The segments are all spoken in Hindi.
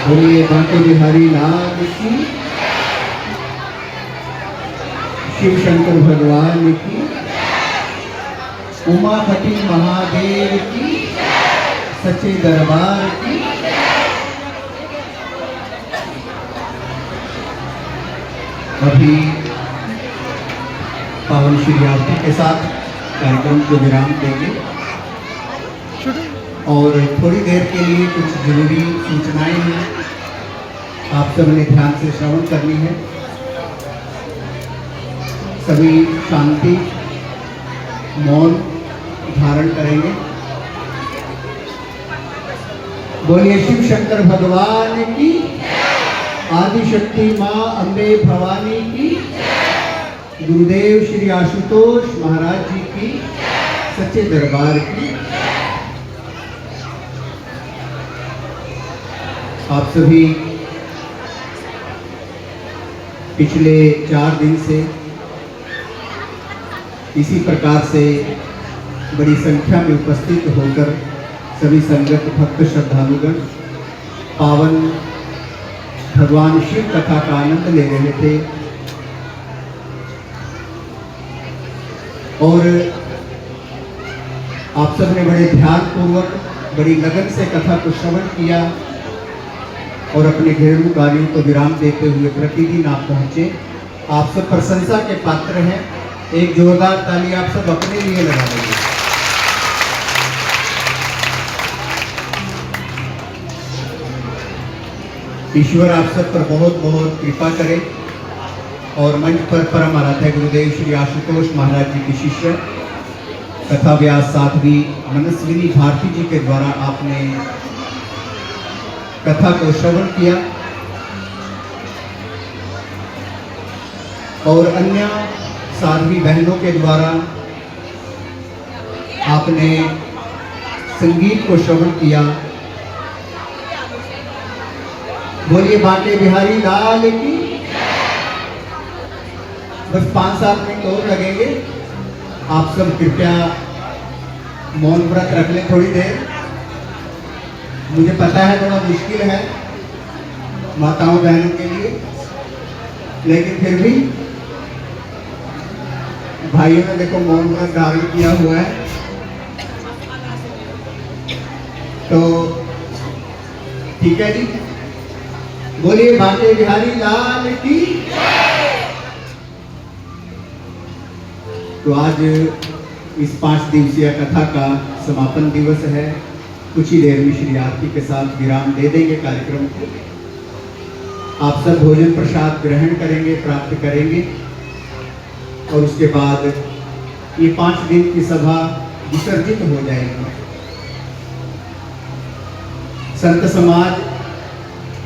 बोलिए बांके बिहारी लाल की, शिव शंकर भगवान की, उमापति महादेव की, सच्चे दरबार की। अभी पावन श्री आरती के साथ कार्यक्रम को विराम देंगे और थोड़ी देर के लिए कुछ जरूरी सूचनाएं हैं, आप सबने ध्यान से श्रवण करनी है। सभी शांति मौन धारण करेंगे। बोलिए शिव शंकर भगवान की, आदिशक्ति माँ अम्बे भवानी की, गुरुदेव श्री आशुतोष महाराज जी की, सच्चे दरबार की। आप सभी पिछले 4 दिन से इसी प्रकार से बड़ी संख्या में उपस्थित होकर सभी संगत भक्त श्रद्धालुगण पावन भगवान शिव कथा का आनंद ले रहे थे और आप सबने बड़े ध्यान पूर्वक बड़ी लगन से कथा को श्रवण किया और अपने घरेलू कार्यों को विराम देते हुए प्रतिदिन आप पहुंचे। आप सब प्रशंसा के पात्र हैं। एक जोरदार ताली आप सब अपने लिए लगा देंगे। ईश्वर आप सब पर बहुत बहुत कृपा करे और मंच पर परम आराध्य गुरुदेव श्री आशुतोष महाराज जी की शिष्य कथा व्यास साध्वी मनस्विनी भारती जी के द्वारा आपने कथा को श्रवण किया और अन्य साध्वी बहनों के द्वारा आपने संगीत को श्रवण किया। बोलिए बांके बिहारी लाल की। बस 5-7 मिनट और लगेंगे। आप सब कृपया मौन व्रत रख लें थोड़ी देर। मुझे पता है थोड़ा मुश्किल है माताओं बहनों के लिए, लेकिन फिर भी भाइयों ने देखो मौन व्रत धारण किया हुआ है, तो ठीक है जी। बोलिए बांके बिहारी लाल की। तो आज इस 5 दिवसीय कथा का समापन दिवस है। कुछ ही देर में श्री आरती के साथ विराम दे देंगे कार्यक्रम को। आप सब भोजन प्रसाद ग्रहण करेंगे, प्राप्त करेंगे और उसके बाद ये 5 दिन की सभा विसर्जित हो जाएगी। संत समाज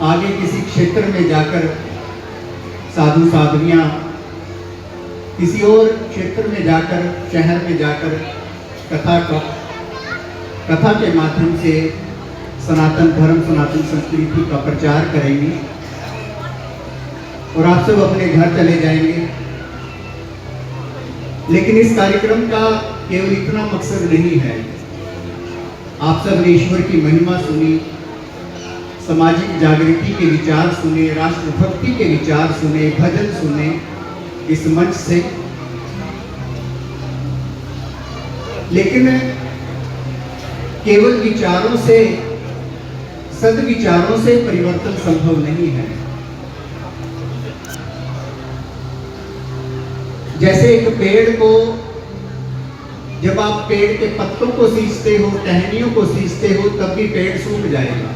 आगे किसी क्षेत्र में जाकर, साधु साधवियां किसी और क्षेत्र में जाकर, शहर में जाकर कथा के माध्यम से सनातन धर्म, सनातन संस्कृति का प्रचार करेंगे और आप सब अपने घर चले जाएंगे। लेकिन इस कार्यक्रम का केवल इतना मकसद नहीं है। आप सब ने ईश्वर की महिमा सुनी, सामाजिक जागृति के विचार सुने, राष्ट्रभक्ति के विचार सुने, भजन सुने इस मंच से। लेकिन केवल विचारों से, सद्विचारों से परिवर्तन संभव नहीं है। जैसे एक पेड़ को, जब आप पेड़ के पत्तों को सींचते हो, टहनियों को सींचते हो, तब भी पेड़ सूख जाएगा।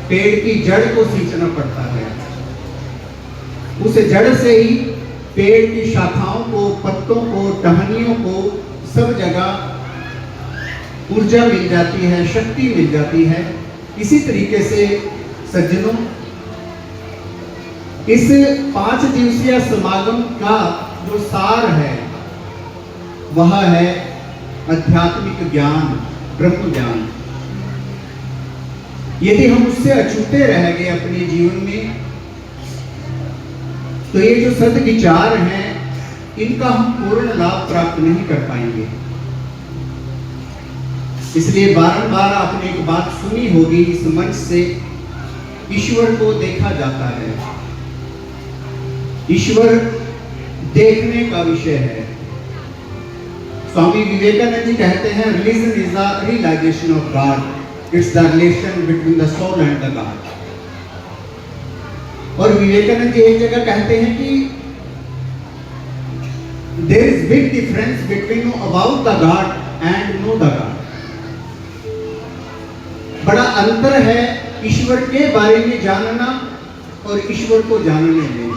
पेड़ की जड़ को सींचना पड़ता है। उस जड़ से ही पेड़ की शाखाओं को, पत्तों को, टहनियों को सब जगह ऊर्जा मिल जाती है, शक्ति मिल जाती है। इसी तरीके से सज्जनों, इस 5 दिवसीय समागम का जो सार है वह है आध्यात्मिक ज्ञान, ब्रह्म ज्ञान। यदि हम उससे अछूते रह गए अपने जीवन में, तो ये जो सद्विचार हैं, इनका हम पूर्ण लाभ प्राप्त नहीं कर पाएंगे। इसलिए बारंबार आपने एक बात सुनी होगी, इस मंच से ईश्वर को देखा जाता है। ईश्वर देखने का विषय है। स्वामी विवेकानंद जी कहते हैं, religion is the realization of God, it's the relation between the soul and the God. और विवेकानंद जी एक जगह कहते हैं कि there is big difference between know about the God and know the God. बड़ा अंतर है ईश्वर के बारे में जानना और ईश्वर को जानने में।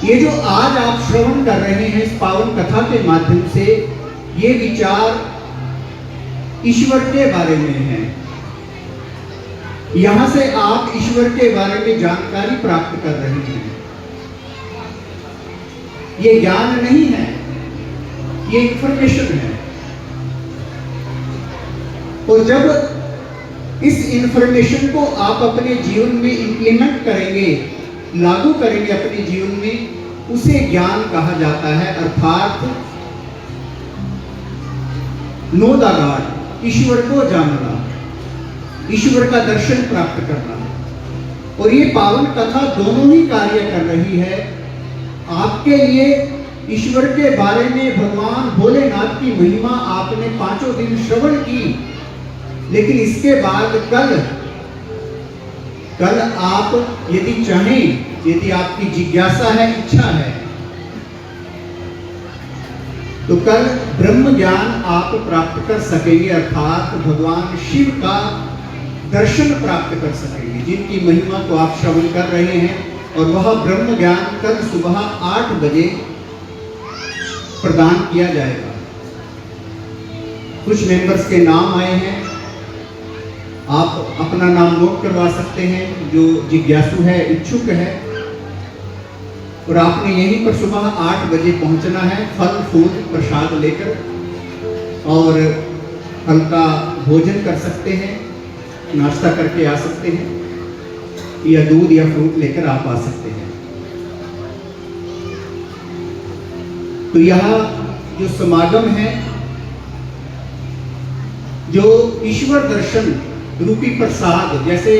ये जो आज आप श्रवण कर रहे हैं इस पावन कथा के माध्यम से, ये विचार ईश्वर के बारे में है। यहां से आप ईश्वर के बारे में जानकारी प्राप्त कर रहे हैं। ये ज्ञान नहीं है, ये इंफॉर्मेशन है। और जब इस इंफॉर्मेशन को आप अपने जीवन में इंप्लीमेंट करेंगे, लागू करेंगे अपने जीवन में, उसे ज्ञान कहा जाता है। अर्थात नो द गॉड, ईश्वर को जानना, ईश्वर का दर्शन प्राप्त करना। और ये पावन कथा दोनों ही कार्य कर रही है। आपके लिए ईश्वर के बारे में, भगवान भोलेनाथ की महिमा आपने 5 दिन श्रवण की, लेकिन इसके बाद कल आप यदि चाहें, यदि आपकी जिज्ञासा है, इच्छा है, तो कल ब्रह्म ज्ञान आप प्राप्त कर सकेंगे। अर्थात भगवान शिव का दर्शन प्राप्त कर सकेंगे, जिनकी महिमा को आप श्रवण कर रहे हैं। और वह ब्रह्म ज्ञान कल सुबह 8 बजे प्रदान किया जाएगा। कुछ मेंबर्स के नाम आए हैं, आप अपना नाम नोट करवा सकते हैं जो जिज्ञासु है, इच्छुक है। और आपने यहीं पर सुबह 8 बजे पहुंचना है, फल फूल प्रसाद लेकर, और हल्का भोजन कर सकते हैं, नाश्ता करके आ सकते हैं, या दूध या फ्रूट लेकर आप आ सकते हैं। तो यह जो समागम है, जो ईश्वर दर्शन रूपी प्रसाद, जैसे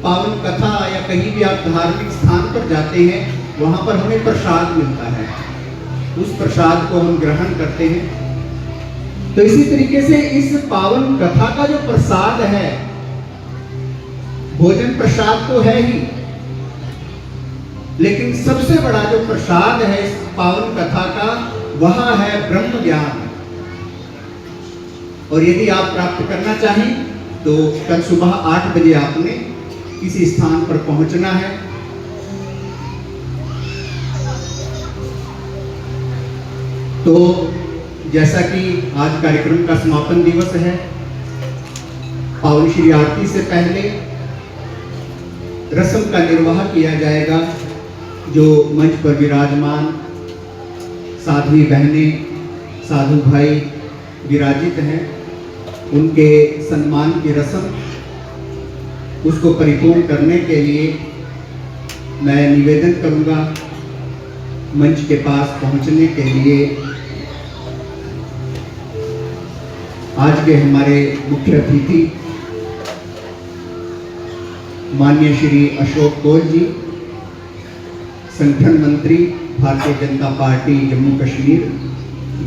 पावन कथा या कहीं भी आप धार्मिक स्थान पर जाते हैं, वहां पर हमें प्रसाद मिलता है, उस प्रसाद को हम ग्रहण करते हैं। तो इसी तरीके से इस पावन कथा का जो प्रसाद है, भोजन प्रसाद तो है ही, लेकिन सबसे बड़ा जो प्रसाद है इस पावन कथा का, वह है ब्रह्म ज्ञान। और यदि आप प्राप्त करना चाहें तो कल सुबह 8 बजे आपने किसी स्थान पर पहुंचना है। तो जैसा कि आज कार्यक्रम का समापन दिवस है, पावन श्री आरती से पहले रस्म का निर्वाह किया जाएगा। जो मंच पर विराजमान साध्वी बहनें, साधु भाई विराजित हैं, उनके सम्मान की रस्म, उसको परिपूर्ण करने के लिए मैं निवेदन करूंगा मंच के पास पहुंचने के लिए आज के हमारे मुख्य अतिथि माननीय श्री अशोक कौल जी, संगठन मंत्री भारतीय जनता पार्टी जम्मू कश्मीर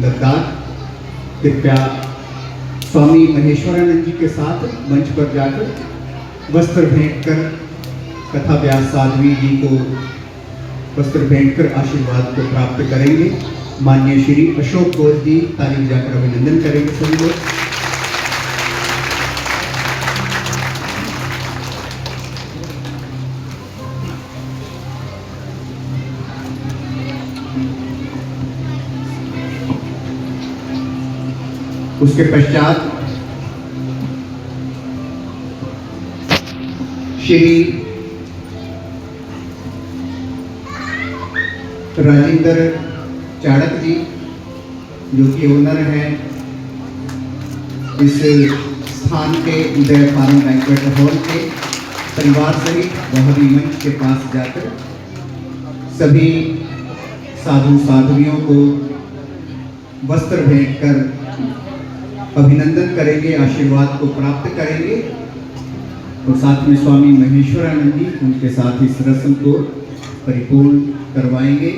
लद्दाख, कृपया स्वामी महेश्वरानंद जी के साथ मंच पर जाकर वस्त्र भेंट कर कथा व्यास साध्वी जी को वस्त्र भेंट कर आशीर्वाद को प्राप्त करेंगे। माननीय श्री अशोक कौल जी, ताली बजाकर अभिनंदन करेंगे सभी लोग। उसके पश्चात श्री राजेंद्र चाणक जी, जो कि ओनर हैं इस स्थान के उदय फार्म बैंक्वेट हॉल के, परिवार सहित वह भी मंच के पास जाकर सभी साधु साध्वियों को वस्त्र भेंट कर अभिनंदन करेंगे, आशीर्वाद को प्राप्त करेंगे और साथ में स्वामी महेश्वरानंद जी उनके साथ इस रस्म को परिपूर्ण करवाएंगे।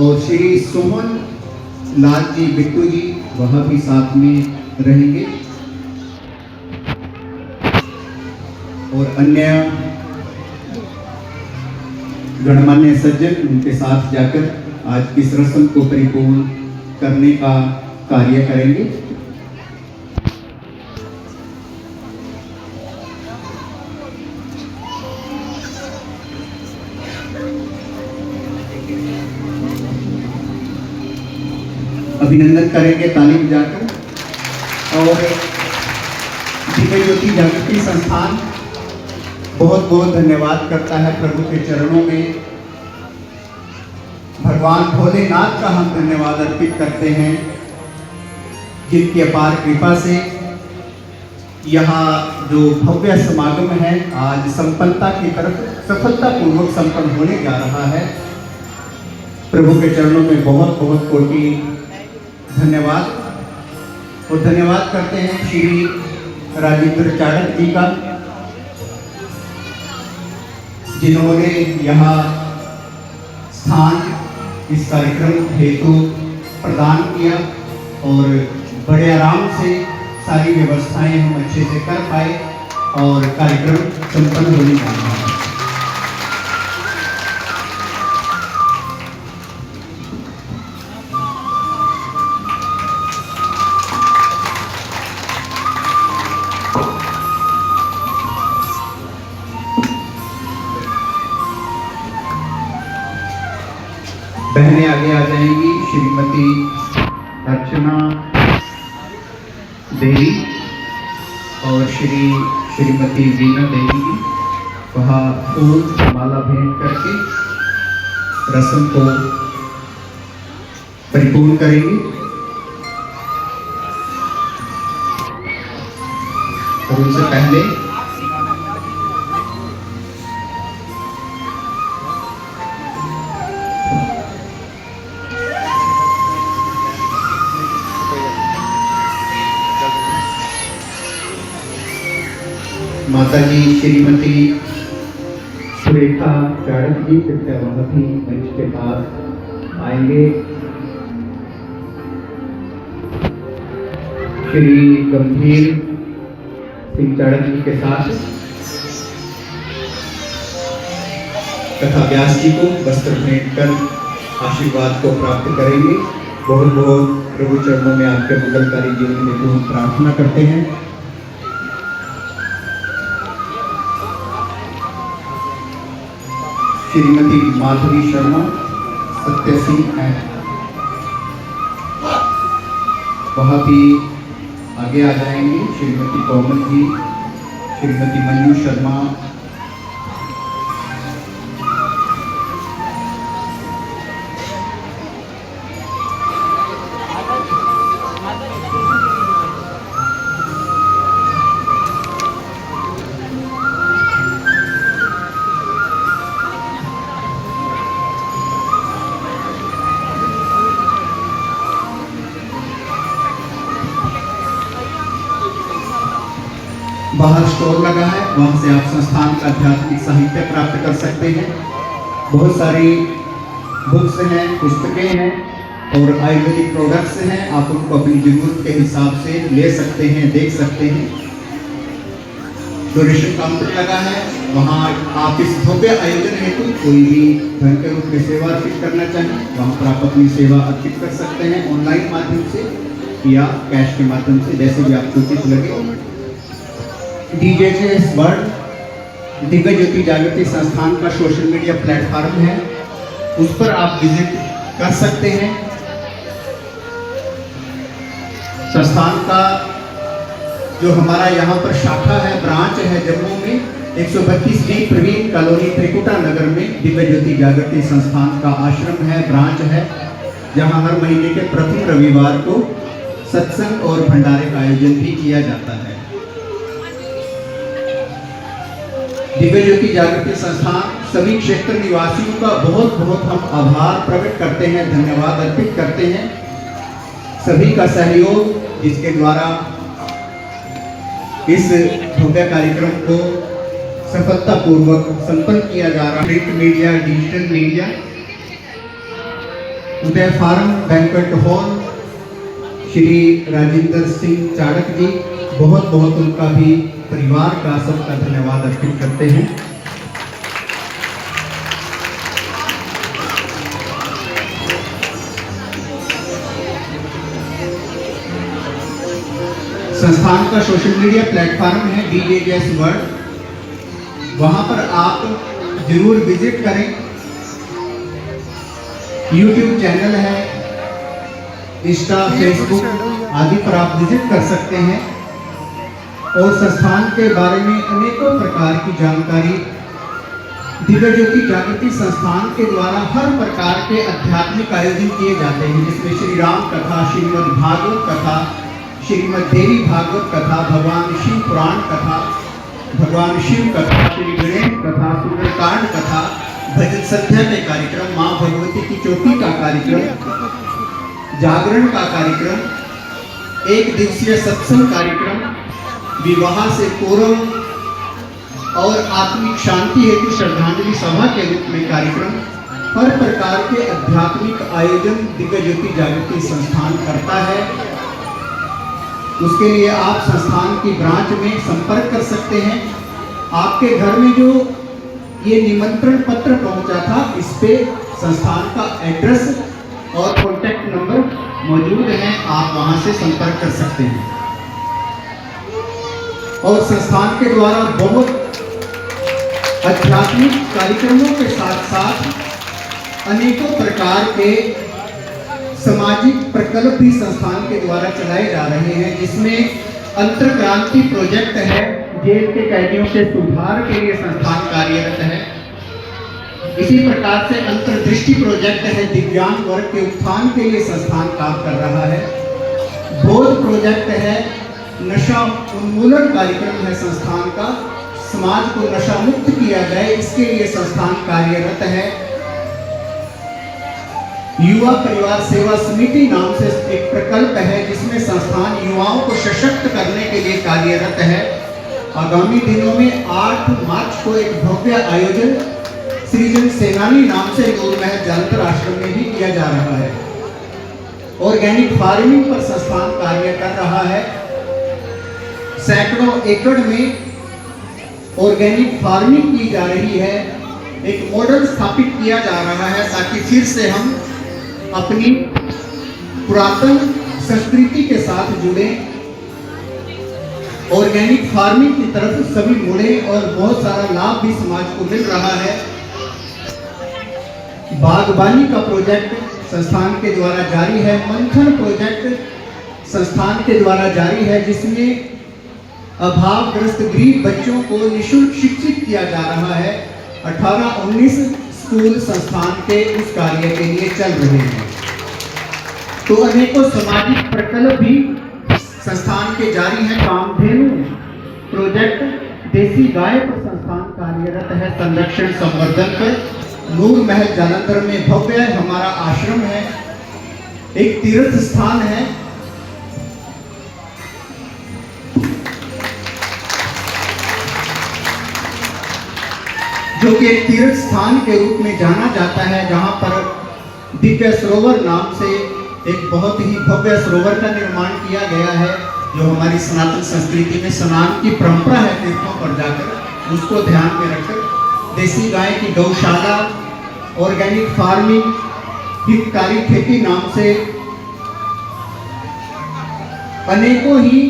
और श्री सुमन लाल जी बिट्टू जी वह भी साथ में रहेंगे और अन्य गणमान्य सज्जन उनके साथ जाकर आज इस रस्म को परिपूर्ण करने का कार्य करेंगे। अभिनंदन करेंगे ताली बजाकर। और दिव्य ज्योति जागृति संस्थान बहुत बहुत धन्यवाद करता है प्रभु के चरणों में। भगवान भोलेनाथ का हम धन्यवाद अर्पित करते हैं जिनकी अपार कृपा से यहाँ जो भव्य समागम है आज संपन्नता की तरफ सफलतापूर्वक संपन्न होने जा रहा है। प्रभु के चरणों में बहुत बहुत कोटि धन्यवाद। और धन्यवाद करते हैं श्री राजेंद्र चाणक्य जी का जिन्होंने यहाँ स्थान इस कार्यक्रम हेतु प्रदान किया और बड़े आराम से सारी व्यवस्थाएं हम अच्छे से कर पाए और कार्यक्रम संपन्न होने जा रहा है। बहनें आगे आ जाएंगी। श्रीमती अर्चना देवी और श्रीमती वीना देवी जी वहाँ फूल माला भेंट करके रस्म को परिपूर्ण करेंगी। और उनसे पहले माता जी श्रीमती सुरेखा चाणक्य जी कृपया वह भी मंच के पास आएंगे। श्री गंभीर सिंह चाणक्य जी के साथ तथा व्यास जी को वस्त्र भेंट कर आशीर्वाद को प्राप्त करेंगे। बहुत बहुत प्रभु चरणों में आपके मंगलकारी जीवन में हेतु हम प्रार्थना करते हैं। श्रीमती माधवी शर्मा सत्य सिंह है वह भी आगे आ जाएंगे। श्रीमती कोमल जी, श्रीमती मंजू शर्मा, बाहर स्टोर लगा है वहां से आप संस्थान का आध्यात्मिक साहित्य प्राप्त कर सकते हैं। बहुत सारी बुक्स हैं, पुस्तकें हैं और आयुर्वेदिक प्रोडक्ट्स हैं। आप उनको अपनी जरूरत के हिसाब से ले सकते हैं, देख सकते हैं। डोनेशन काउंटर लगा है वहाँ आप इस भव्य आयोजन हेतु कोई भी धन के रूप में सेवा अर्पित करना चाहें वहाँ पर आप अपनी सेवा अर्पित कर सकते हैं ऑनलाइन माध्यम से या कैश के माध्यम से, जैसे भी आपको उचित लगे। DJJS वर्ल्ड दिव्य ज्योति जागृति संस्थान का सोशल मीडिया प्लेटफॉर्म है, उस पर आप विजिट कर सकते हैं। संस्थान का जो हमारा यहाँ पर शाखा है, ब्रांच है जम्मू में 132 प्रवीण कॉलोनी त्रिकुटा नगर में दिव्य ज्योति जागृति संस्थान का आश्रम है, ब्रांच है, जहाँ हर महीने के प्रथम रविवार को सत्संग और भंडारे का आयोजन भी किया जाता है। दिव्य ज्योति जागृति संस्थान सभी क्षेत्र निवासियों का बहुत बहुत हम आभार प्रकट करते हैं, धन्यवाद अर्पित करते हैं। सभी का सहयोग जिसके द्वारा इस भव्य कार्यक्रम को सफलतापूर्वक संपन्न किया जा रहा है। Print media, digital media, Uday farm banquet hall, Shri Rajendra Singh Chadak ji, बहुत बहुत उनका भी परिवार का सबका धन्यवाद अर्पित करते हैं। संस्थान का सोशल मीडिया प्लेटफॉर्म है DJJS वर्ल्ड, वहां पर आप जरूर विजिट करें। YouTube चैनल है, इंस्टा, फेसबुक आदि पर आप विजिट कर सकते हैं और संस्थान के बारे में अनेकों प्रकार की जानकारी दिव्य ज्योति जागृति संस्थान के द्वारा हर प्रकार के आध्यात्मिक आयोजन किए जाते हैं, जिसमें श्री राम कथा, श्रीमद् भागवत कथा, श्रीमद् देवी भागवत कथा, भगवान शिव पुराण कथा, भगवान शिव कथा, श्री गणेश कथा, सुंदरकांड कथा, भजन संध्या के कार्यक्रम, माँ भगवती की चौकी का कार्यक्रम, जागरण का कार्यक्रम, एक दिवसीय सत्संग कार्यक्रम, विवाह से पूर्व और आत्मिक शांति हेतु श्रद्धांजलि सभा के रूप में कार्यक्रम, हर प्रकार के आध्यात्मिक आयोजन दिव्य ज्योति जागृति संस्थान करता है। उसके लिए आप संस्थान की ब्रांच में संपर्क कर सकते हैं। आपके घर में जो ये निमंत्रण पत्र पहुंचा था, इस पे संस्थान का एड्रेस और कॉन्टैक्ट नंबर मौजूद है, आप वहां से संपर्क कर सकते हैं। और संस्थान के द्वारा बहुत आध्यात्मिक कार्यक्रमों के साथ साथ अनेकों प्रकार के सामाजिक प्रकल्प भी संस्थान के द्वारा चलाए जा रहे हैं, जिसमें अंतर्क्रांति प्रोजेक्ट है, जेल के कैदियों के सुधार के लिए संस्थान कार्यरत है। इसी प्रकार से अंतर्दृष्टि प्रोजेक्ट है, दिव्यांग वर्ग के उत्थान के लिए संस्थान काम कर रहा है। बोध प्रोजेक्ट है, नशा उन्मूलन कार्यक्रम है संस्थान का, समाज को नशा मुक्त किया जाए इसके लिए संस्थान कार्यरत है। युवा परिवार सेवा समिति नाम से एक प्रकल्प है, जिसमें संस्थान युवाओं को सशक्त करने के लिए कार्यरत है। आगामी दिनों में 8 मार्च को एक भव्य आयोजन सृजन सेनानी नाम से नूरमहल जालंधर आश्रम में भी किया जा रहा है। ऑर्गेनिक फार्मिंग पर संस्थान कार्य कर रहा है। सैकड़ों एकड़ में ऑर्गेनिक फार्मिंग की जा रही है। एक मॉडल स्थापित किया जा रहा है ताकि फिर से हम अपनी पुरातन संस्कृति के साथ जुड़े, ऑर्गेनिक फार्मिंग की तरफ सभी मुड़े और बहुत सारा लाभ भी समाज को मिल रहा है। बागबानी का प्रोजेक्ट संस्थान के द्वारा जारी है। मंथन प्रोजेक्ट संस्थान के द्वारा जारी है, जिसमें अभावग्रस्त गरीब बच्चों को निःशुल्क शिक्षित किया जा रहा है। 18-19 स्कूल संस्थान के उस कार्य के लिए चल रहे हैं। तो अनेकों सामाजिक प्रकल्प भी संस्थान के जारी हैं। कामधेनु प्रोजेक्ट, देसी गाय पर संस्थान कार्यरत है। संरक्षण संवर्धन पर नूरमहल जालंधर में भव्य हमारा आश्रम है, एक तीर्थ स्थान है। जो कि एक तीर्थ स्थान के रूप में जाना जाता है, जहां पर दिव्य सरोवर नाम से एक बहुत ही भव्य सरोवर का निर्माण किया गया है, जो हमारी सनातन संस्कृति में स्नान की परंपरा है। तीर्थों पर जाकर उसको ध्यान में रखकर देसी गाय की गौशाला, ऑर्गेनिक फार्मिंग, हितकारी खेती नाम से अनेकों ही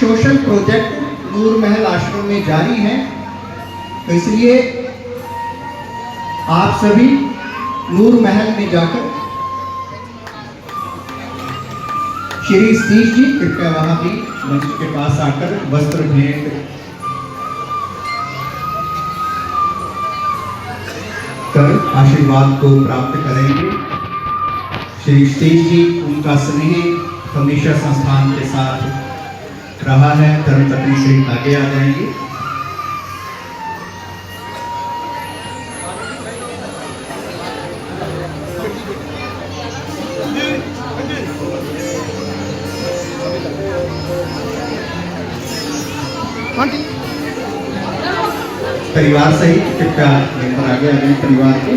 सोशल प्रोजेक्ट नूरमहल आश्रम में जारी हैं। तो इसलिए आप सभी नूरमहल में जाकर श्री सतीश जी कृपया वहां भी मंच के पास आकर वस्त्र भेंट कर आशीर्वाद को प्राप्त करेंगे। श्री सतीश जी, उनका स्नेह हमेशा संस्थान के साथ रहा है। धर्मपत्नी से आगे आ जाएंगे। परिवार सहित कृपया लेकर आगे आ जाए परिवार के।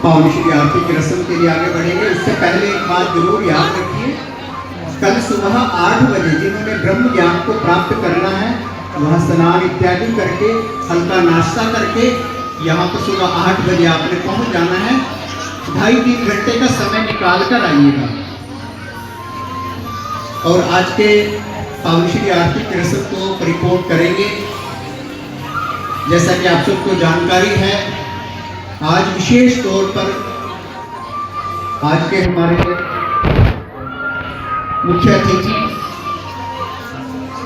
पावन श्री आरती की रस्म के लिए आगे बढ़ेंगे। उससे पहले एक बात जरूर याद रखिए, कल सुबह 8 बजे जिन्होंने ब्रह्म ज्ञान को प्राप्त करना है वह स्नान इत्यादि करके हल्का नाश्ता करके यहाँ पर सुबह 8 बजे आपने पहुंच जाना है। 2.5-3 घंटे का समय निकाल कर आइएगा। और आज के पावन श्री आरती की रस्म को परिपूर्ण करेंगे। जैसा कि आप सबको जानकारी है, आज विशेष तौर पर आज के हमारे मुख्य अतिथि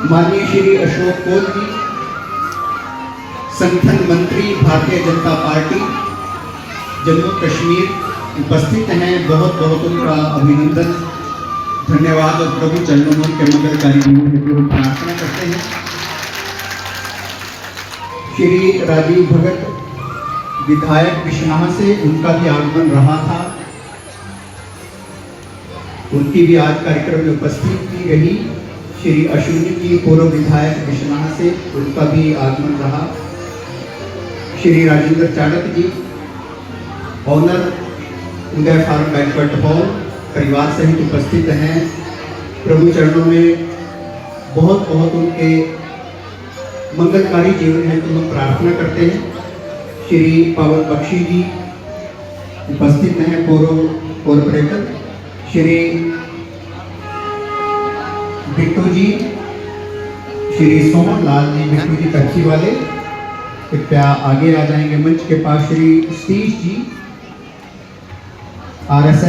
माननीय श्री अशोक कोल जी, संगठन मंत्री भारतीय जनता पार्टी जम्मू कश्मीर उपस्थित हैं। बहुत बहुत उनका अभिनंदन, धन्यवाद और प्रभु चरणों में उनके मंगलकारी हेतु हम प्रार्थना करते हैं। श्री राजीव भगत विधायक बिश्नाह से उनका भी आगमन रहा था, उनकी भी आज कार्यक्रम में उपस्थिति रही। श्री अश्विनी जी पूर्व विधायक बिश्नाह से उनका भी आगमन रहा। श्री राजेंद्र चाणक जी ऑनर उदय फार्म बैंक्वेट हॉल परिवार सहित उपस्थित हैं। प्रभु चरणों में बहुत बहुत उनके मंगलकारी जीवन हेतु हम प्रार्थना करते हैं। श्री पवन बख्शी जी उपस्थित हैं, पूर्व कॉर्पोरेटर। श्री बिट्टू जी, श्री सोहन लाल जी, बिट्टू जी टैक्सी वाले, कृपया आगे आ जाएंगे मंच के पास। श्री सतीश जी RSS